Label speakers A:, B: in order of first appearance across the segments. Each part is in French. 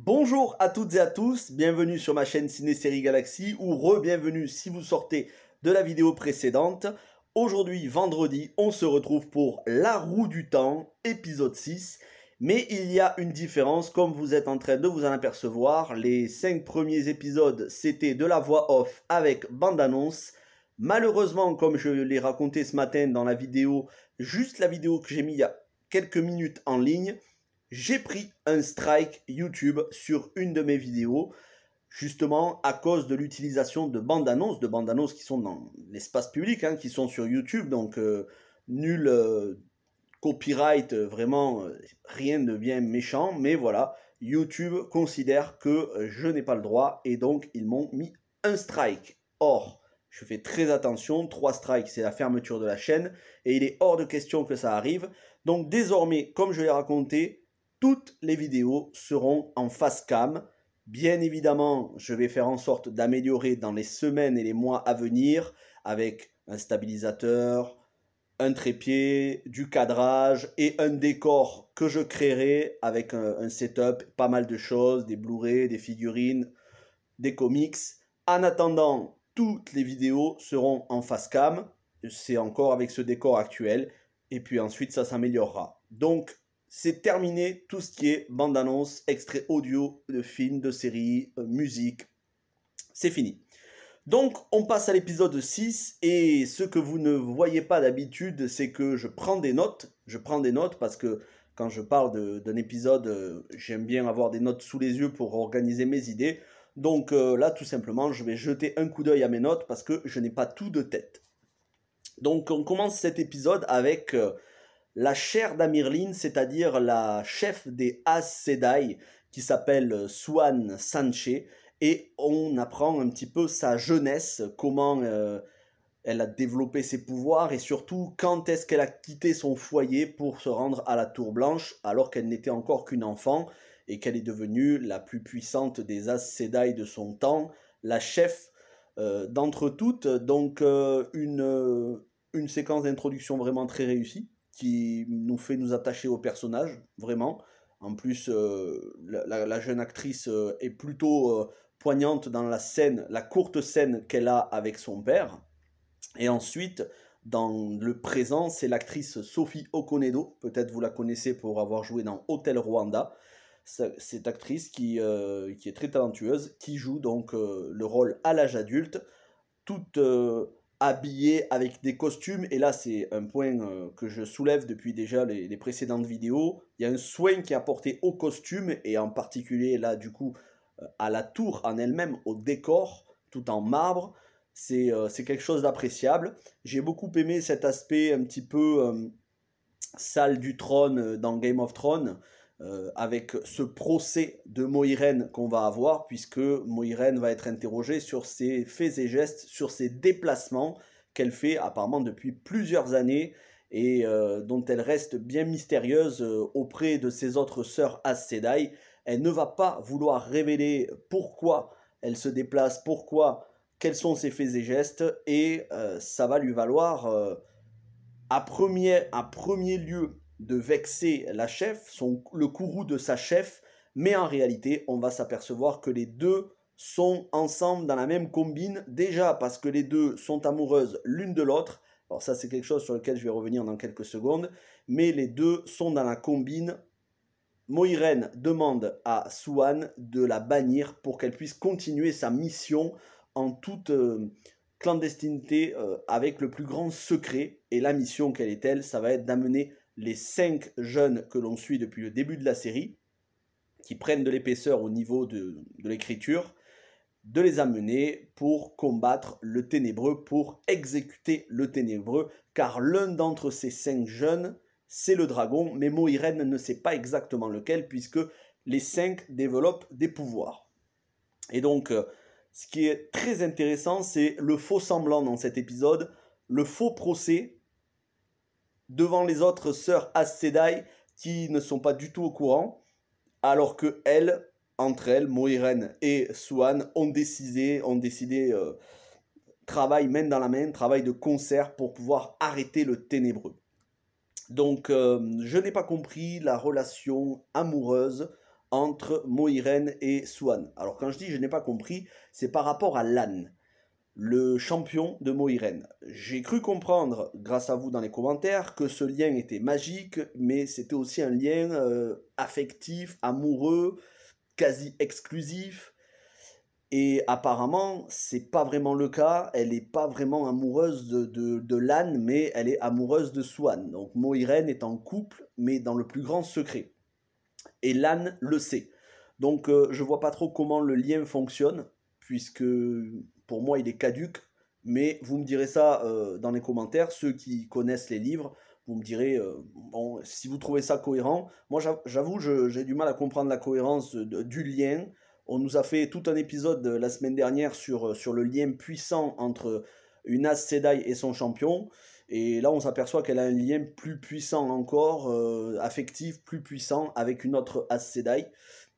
A: Bonjour à toutes et à tous, bienvenue sur ma chaîne Ciné Série Galaxy ou re-bienvenue si vous sortez de la vidéo précédente. Aujourd'hui, vendredi, on se retrouve pour La Roue du Temps, épisode 6. Mais il y a une différence, comme vous êtes en train de vous en apercevoir. Les 5 premiers épisodes, c'était de la voix off avec bande-annonce. Malheureusement, comme je l'ai raconté ce matin dans la vidéo, juste la vidéo que j'ai mis il y a quelques minutes en ligne, j'ai pris un strike YouTube sur une de mes vidéos, justement à cause de l'utilisation de bandes-annonces qui sont dans l'espace public, qui sont sur YouTube, donc nul copyright, vraiment rien de bien méchant, mais voilà, YouTube considère que je n'ai pas le droit et donc ils m'ont mis un strike. Or, je fais très attention, 3 strikes c'est la fermeture de la chaîne et il est hors de question que ça arrive. Donc désormais, comme je l'ai raconté, toutes les vidéos seront en face cam. Bien évidemment, je vais faire en sorte d'améliorer dans les semaines et les mois à venir avec un stabilisateur, un trépied, du cadrage et un décor que je créerai avec un setup, pas mal de choses, des Blu-ray, des figurines, des comics. En attendant, toutes les vidéos seront en face cam. C'est encore avec ce décor actuel. Et puis ensuite, ça s'améliorera. Donc, c'est terminé tout ce qui est bande-annonce, extrait audio de films, de séries, musique. C'est fini. Donc, on passe à l'épisode 6. Et ce que vous ne voyez pas d'habitude, c'est que je prends des notes. Je prends des notes parce que quand je parle d'un épisode, j'aime bien avoir des notes sous les yeux pour organiser mes idées. Donc là, tout simplement, je vais jeter un coup d'œil à mes notes parce que je n'ai pas tout de tête. Donc, on commence cet épisode avec la chère d'Amirlin, c'est-à-dire la chef des Aes Sedai, qui s'appelle Siuan Sanche, et on apprend un petit peu sa jeunesse, comment elle a développé ses pouvoirs, et surtout quand est-ce qu'elle a quitté son foyer pour se rendre à la Tour Blanche, alors qu'elle n'était encore qu'une enfant, et qu'elle est devenue la plus puissante des Aes Sedai de son temps, la chef d'entre toutes. Donc une séquence d'introduction vraiment très réussie, qui nous fait nous attacher au personnage, vraiment. En plus, la jeune actrice est plutôt poignante dans la scène, la courte scène qu'elle a avec son père. Et ensuite, dans le présent, c'est l'actrice Sophie Okonedo. Peut-être vous la connaissez pour avoir joué dans Hotel Rwanda. Cette actrice qui est très talentueuse, qui joue donc le rôle à l'âge adulte, toute habillée avec des costumes. Et là, c'est un point que je soulève depuis déjà les précédentes vidéos. Il y a un soin qui est apporté aux costumes, et en particulier là, du coup, à la tour en elle-même, au décor, tout en marbre. C'est quelque chose d'appréciable. J'ai beaucoup aimé cet aspect un petit peu salle du trône dans Game of Thrones, avec ce procès de Moiraine qu'on va avoir, puisque Moiraine va être interrogée sur ses faits et gestes, sur ses déplacements qu'elle fait apparemment depuis plusieurs années, et dont elle reste bien mystérieuse auprès de ses autres sœurs Aes Sedai. Elle ne va pas vouloir révéler pourquoi elle se déplace, quels sont ses faits et gestes, et ça va lui valoir à premier lieu de vexer la chef, le courroux de sa chef, mais en réalité, on va s'apercevoir que les deux sont ensemble dans la même combine, déjà parce que les deux sont amoureuses l'une de l'autre. Alors ça, c'est quelque chose sur lequel je vais revenir dans quelques secondes, mais les deux sont dans la combine. Moiraine demande à Siuan de la bannir pour qu'elle puisse continuer sa mission en toute clandestinité, avec le plus grand secret. Et la mission, quelle est-elle? Ça va être d'amener les 5 jeunes que l'on suit depuis le début de la série, qui prennent de l'épaisseur au niveau de l'écriture, de les amener pour combattre le ténébreux, pour exécuter le ténébreux, car l'un d'entre ces 5 jeunes, c'est le dragon, mais Moiraine ne sait pas exactement lequel, puisque les 5 développent des pouvoirs. Et donc, ce qui est très intéressant, c'est le faux semblant dans cet épisode, le faux procès devant les autres sœurs Aes Sedai qui ne sont pas du tout au courant, alors que elles, entre elles, Moiraine et Siuan, ont décidé travail main dans la main, travail de concert pour pouvoir arrêter le ténébreux. Donc, je n'ai pas compris la relation amoureuse entre Mohiren et Swan. Alors quand je dis je n'ai pas compris, c'est par rapport à Lan, le champion de Mohiren. J'ai cru comprendre, grâce à vous dans les commentaires, que ce lien était magique, mais c'était aussi un lien affectif, amoureux, quasi exclusif. Et apparemment, c'est pas vraiment le cas. Elle n'est pas vraiment amoureuse de Lan, mais elle est amoureuse de Swan. Donc Mohiren est en couple, mais dans le plus grand secret. Et Lan le sait. Donc je vois pas trop comment le lien fonctionne, puisque pour moi il est caduque. Mais vous me direz ça dans les commentaires, ceux qui connaissent les livres, vous me direz bon, si vous trouvez ça cohérent. Moi j'avoue, j'ai du mal à comprendre la cohérence du lien. On nous a fait tout un épisode la semaine dernière sur le lien puissant entre une Aes Sedai et son champion. Et là, on s'aperçoit qu'elle a un lien plus puissant encore, affectif, plus puissant avec une autre Aes Sedai.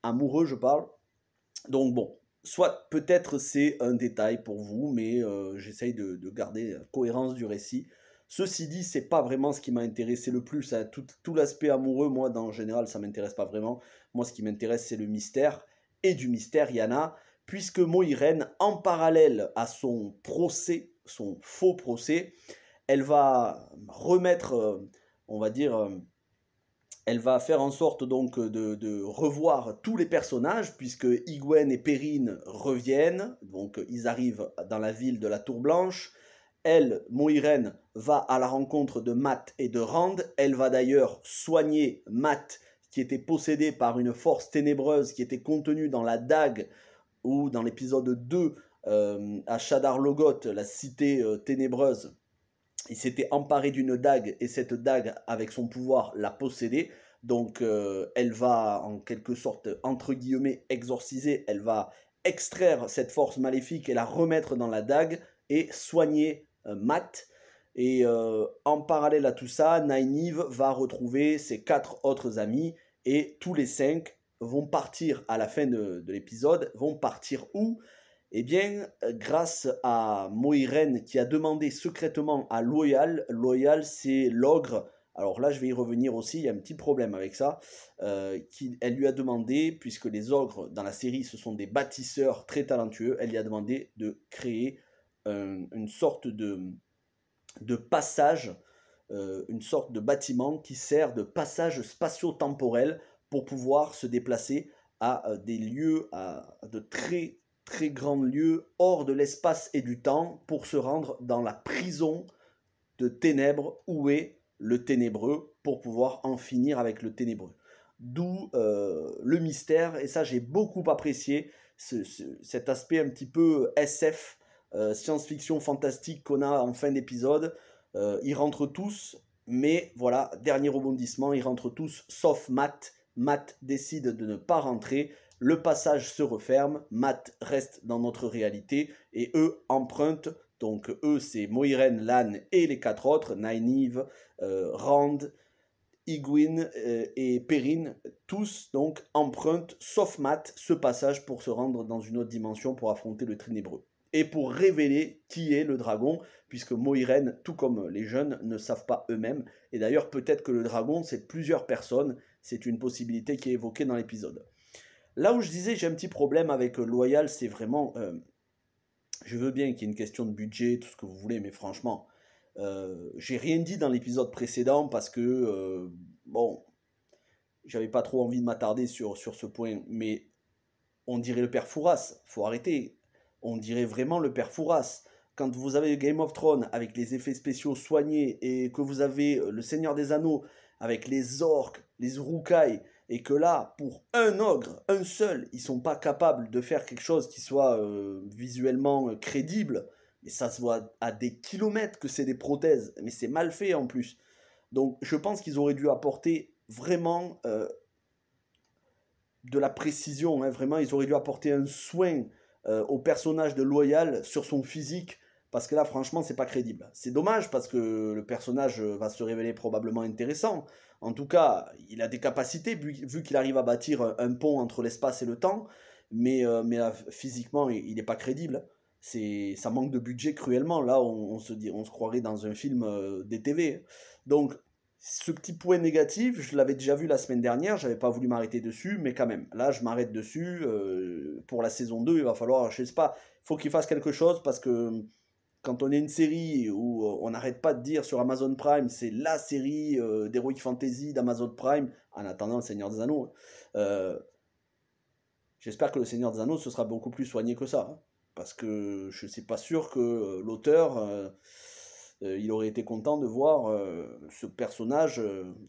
A: Amoureux, je parle. Donc bon, soit peut-être c'est un détail pour vous, mais j'essaye de garder la cohérence du récit. Ceci dit, c'est pas vraiment ce qui m'a intéressé le plus, hein. Tout l'aspect amoureux, moi, en général, ça m'intéresse pas vraiment. Moi, ce qui m'intéresse, c'est le mystère. Et du mystère, il y en a, puisque Mohiren, en parallèle à son procès, son faux procès, elle va remettre, on va dire, elle va faire en sorte donc de revoir tous les personnages, puisque Egwene et Perrine reviennent, donc ils arrivent dans la ville de la Tour Blanche. Elle, Mohiren, va à la rencontre de Mat et de Rand. Elle va d'ailleurs soigner Mat, qui était possédé par une force ténébreuse qui était contenue dans la dague, ou dans l'épisode 2, à Shadar Logoth, la cité ténébreuse, il s'était emparé d'une dague, et cette dague, avec son pouvoir, l'a possédée. Donc elle va en quelque sorte, entre guillemets, exorciser, elle va extraire cette force maléfique et la remettre dans la dague et soigner Mat. Et en parallèle à tout ça, Nynaeve va retrouver ses 4 autres amis, et tous les 5 vont partir à la fin de l'épisode. Vont partir où? Eh bien, grâce à Mohiren qui a demandé secrètement à Loial, Loial c'est l'ogre, alors là je vais y revenir aussi, il y a un petit problème avec ça, elle lui a demandé, puisque les ogres dans la série ce sont des bâtisseurs très talentueux, elle lui a demandé de créer une sorte de passage, une sorte de bâtiment qui sert de passage spatio-temporel pour pouvoir se déplacer à des lieux, à de très très grands lieux hors de l'espace et du temps, pour se rendre dans la prison de ténèbres où est le ténébreux, pour pouvoir en finir avec le ténébreux. D'où le mystère, et ça j'ai beaucoup apprécié cet aspect un petit peu SF, science-fiction fantastique qu'on a en fin d'épisode. Ils rentrent tous, mais voilà, dernier rebondissement, ils rentrent tous sauf Mat. Mat décide de ne pas rentrer, le passage se referme, Mat reste dans notre réalité, et eux empruntent, donc eux c'est Mohiren, Lan et les 4 autres, Nynaeve, Rand, Egwene et Perrine, tous donc empruntent, sauf Mat, ce passage pour se rendre dans une autre dimension pour affronter le ténébreux. Et pour révéler qui est le dragon, puisque Mohiren, tout comme les jeunes, ne savent pas eux-mêmes. Et d'ailleurs, peut-être que le dragon, c'est plusieurs personnes, c'est une possibilité qui est évoquée dans l'épisode. Là où je disais j'ai un petit problème avec Loial, c'est vraiment... je veux bien qu'il y ait une question de budget, tout ce que vous voulez, mais franchement, j'ai rien dit dans l'épisode précédent parce que, bon, j'avais pas trop envie de m'attarder sur ce point, mais on dirait le père Fouras, faut arrêter. On dirait vraiment le père Fouras. Quand vous avez Game of Thrones avec les effets spéciaux soignés, et que vous avez le Seigneur des Anneaux avec les orques, les Uruk-hai, et que là, pour un ogre, un seul, ils sont pas capables de faire quelque chose qui soit visuellement crédible, et ça se voit à des kilomètres que c'est des prothèses, mais c'est mal fait en plus. Donc je pense qu'ils auraient dû apporter vraiment de la précision, hein, vraiment ils auraient dû apporter un soin au personnage de Loial sur son physique, parce que là franchement c'est pas crédible. C'est dommage parce que le personnage va se révéler probablement intéressant. En tout cas, il a des capacités vu qu'il arrive à bâtir un pont entre l'espace et le temps, mais là, physiquement il n'est pas crédible. Ça manque de budget cruellement. Là on se croirait dans un film des TV. Donc Ce petit point négatif, je l'avais déjà vu la semaine dernière, j'avais pas voulu m'arrêter dessus, mais quand même, là je m'arrête dessus. Pour la saison 2, il va falloir, je sais pas, il faut qu'il fasse quelque chose parce que quand on est une série où on n'arrête pas de dire sur Amazon Prime, c'est la série d'Heroic Fantasy d'Amazon Prime, en attendant le Seigneur des Anneaux, j'espère que le Seigneur des Anneaux ce sera beaucoup plus soigné que ça, hein, parce que je ne suis pas sûr que l'auteur, il aurait été content de voir ce personnage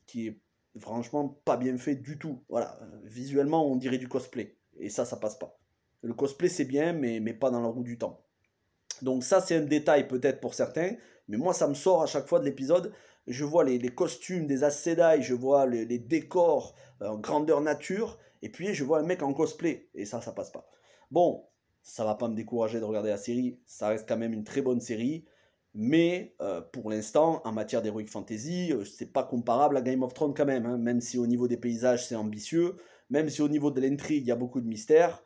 A: qui est franchement pas bien fait du tout. Voilà, visuellement on dirait du cosplay, et ça passe pas. Le cosplay c'est bien, mais pas dans la roue du temps. Donc ça c'est un détail peut-être pour certains, mais moi ça me sort à chaque fois de l'épisode. Je vois les costumes des Aes Sedai, je vois les décors en grandeur nature, et puis je vois un mec en cosplay, et ça passe pas. Bon, ça va pas me décourager de regarder la série, ça reste quand même une très bonne série, mais pour l'instant, en matière d'Heroic Fantasy, c'est pas comparable à Game of Thrones quand même, hein, même si au niveau des paysages c'est ambitieux, même si au niveau de l'intrigue il y a beaucoup de mystères,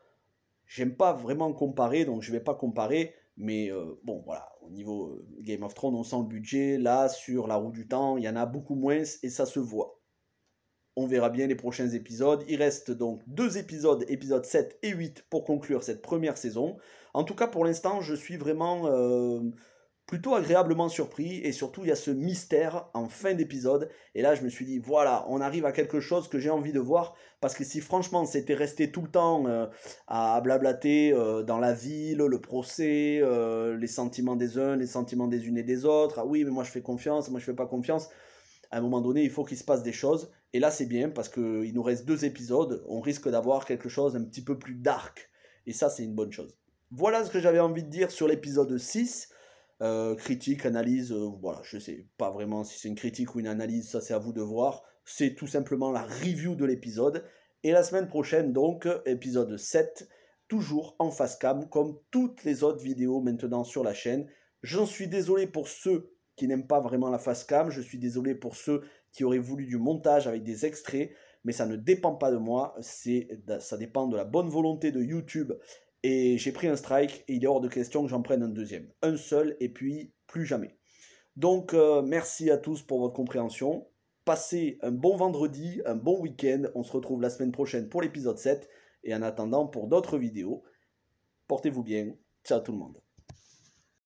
A: j'aime pas vraiment comparer, donc je vais pas comparer. Mais bon, voilà, au niveau Game of Thrones, on sent le budget. Là, sur la roue du temps, il y en a beaucoup moins et ça se voit. On verra bien les prochains épisodes. Il reste donc 2 épisodes, épisodes 7 et 8, pour conclure cette première saison. En tout cas, pour l'instant, je suis vraiment plutôt agréablement surpris. Et surtout, il y a ce mystère en fin d'épisode. Et là, je me suis dit, voilà, on arrive à quelque chose que j'ai envie de voir. Parce que si franchement, c'était resté tout le temps à blablater dans la ville, le procès, les sentiments des uns, les sentiments des unes et des autres. Ah oui, mais moi je fais confiance, moi je fais pas confiance. À un moment donné, il faut qu'il se passe des choses. Et là, c'est bien parce qu'il nous reste 2 épisodes. On risque d'avoir quelque chose un petit peu plus dark. Et ça, c'est une bonne chose. Voilà ce que j'avais envie de dire sur l'épisode 6. Critique, analyse, voilà, je sais pas vraiment si c'est une critique ou une analyse, ça c'est à vous de voir. C'est tout simplement la review de l'épisode. Et la semaine prochaine, donc, épisode 7, toujours en face cam, comme toutes les autres vidéos maintenant sur la chaîne. J'en suis désolé pour ceux qui n'aiment pas vraiment la face cam, je suis désolé pour ceux qui auraient voulu du montage avec des extraits, mais ça ne dépend pas de moi, ça dépend de la bonne volonté de YouTube. Et j'ai pris un strike et il est hors de question que j'en prenne un deuxième. Un seul et puis plus jamais. Donc merci à tous pour votre compréhension. Passez un bon vendredi, un bon week-end. On se retrouve la semaine prochaine pour l'épisode 7. Et en attendant pour d'autres vidéos, portez-vous bien. Ciao tout le monde.